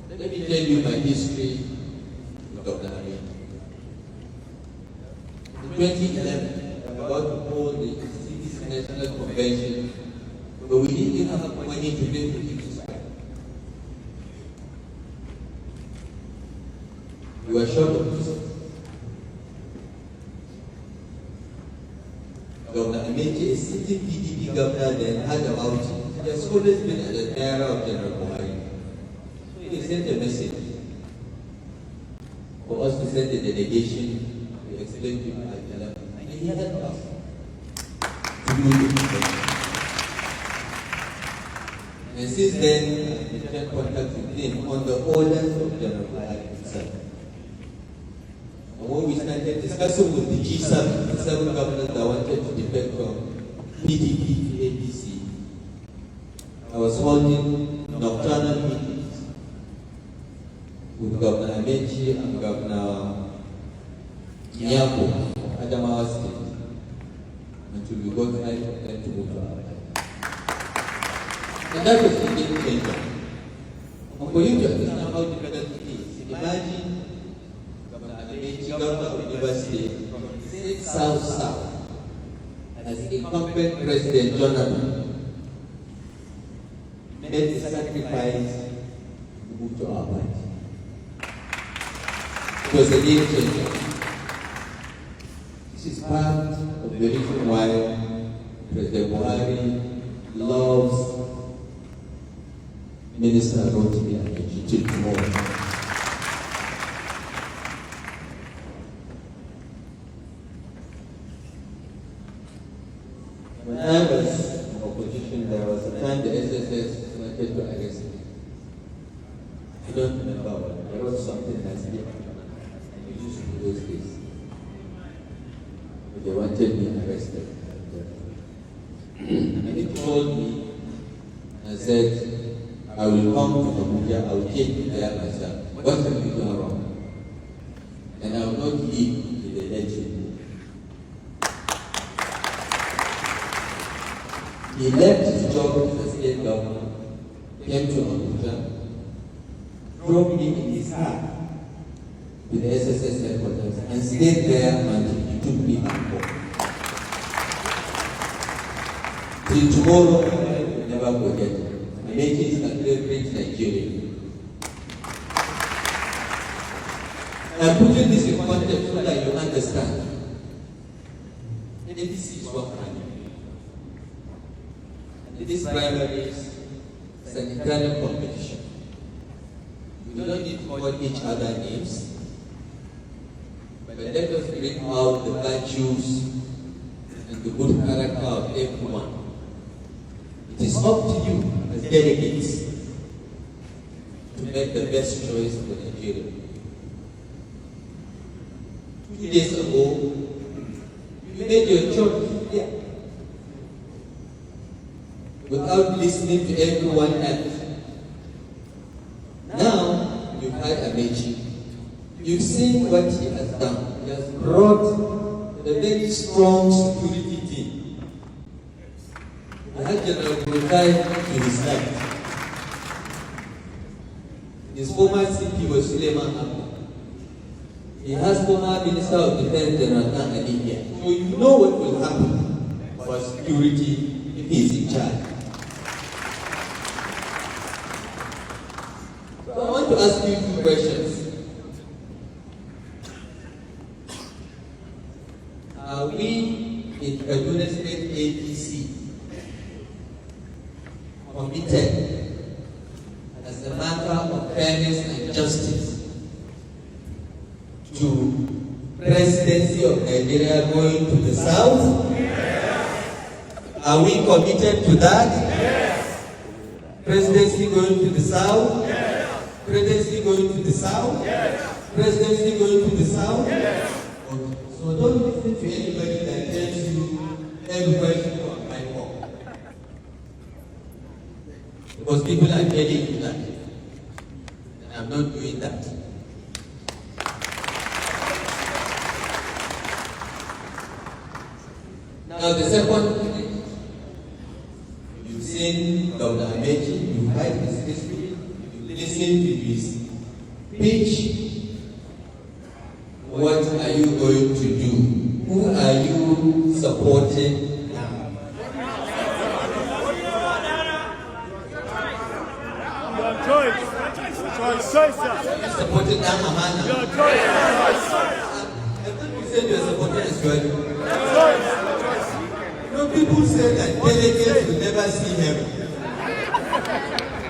Let me tell you my history with Dr. Amaechi. In 2011, I'm about to hold the city's national convention, but we didn't even have money to pay for it. We were short of resources. Dr. Amaechi, a sitting PDP governor, then had about it. He has always been at the Daura of General Buhari. So he sent a message for us to send a delegation to explain to him at 11. And he had us to do it. And since then, we had contact with him on the orders of General Buhari himself. And when we started discussing with the G7, the 7 governors that wanted to defect from PDP to APC, I was holding nocturnal meetings with Governor Amaechi and Governor Nyako of Adamawa State until we got time for them to move to our life. And that was the game changer. And for you to understand how difficult it is, imagine Governor of University from the state south as incumbent President Jonathan made the sacrifice to move to our party. It was a game changer. This is part of the reason why President Buhari loves Minister Rotimi Amaechi till tomorrow. When I was in opposition, there was a time the SSS wanted to arrest me. I don't remember what. I wrote something last year. I used to those days. But they wanted me arrested. And he told me and said, I will come to Abuja, I will take you there myself. What have you done wrong? And I will not leave to the legend. He left his job as a state governor, came to Abuja, drove me in his car to the SSS headquarters and stayed there until he took me back home. Till tomorrow, I will never forget it. Amaechi is a great Nigerian. I'm putting this in context so that you understand. APC is what I mean. This primary is an internal competition. We don't need to call each other names, but let us bring out the virtues and the good character of everyone. It is up to you as delegates to make the best choice for Nigeria. 2 days ago, you made your choice here. Without listening to everyone else. Now, you've had Amaechi. You've seen what he has done. He has brought a very strong security team. He had General El-Rufai to his left. His former CP was Suleiman. He has former Minister of Defense, General Ali here. So you know what will happen for security if he is in charge. So I want to ask you 2 questions. Are we in Kaduna State APC committed as a matter of fairness and justice to presidency of Nigeria going to the south? Yes. Are we committed to that? Yes. Presidency going to the south? Yes. Presidency going to the south? Yes. Presidency going to the south? Yes. Okay. So don't listen to anybody that tells you everybody should go on my home. Because people are telling you that. And I'm not doing that. Now the second thing, you've seen Dr. Amaechi, you've heard his history, you've listen to his pitch. What are you going to do? Who are you supporting now? Your choice. You supported Amana. Your choice. I thought you said you were supporting Australia. No, people say that delegates will never see heaven.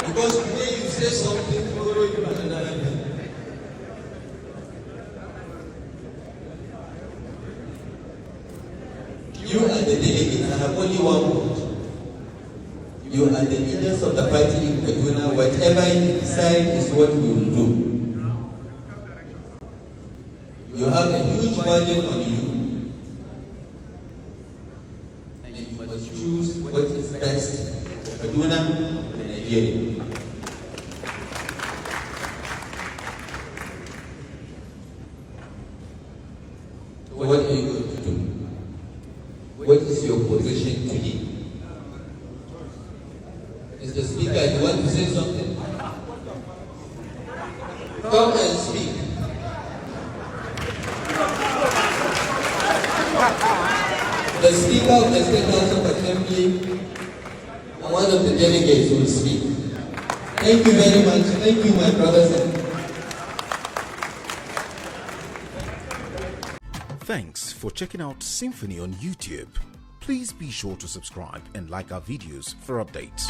Because today you say something, tomorrow you do another thing. You are the delegates. I have only one vote. You are the leaders of the party in Kaduna. Whatever you decide is what we will do. You have a huge burden on you. And you must choose what is best for Kaduna and Nigeria. What are you going to do? What is your position today? Mr. Speaker, you want to say something? Come and speak. The Speaker of the State House of Assembly and one of the delegates will speak. Thank you very much. Thank you, my brothers and Thanks for checking out SYMFONI on YouTube. Please be sure to subscribe and like our videos for updates.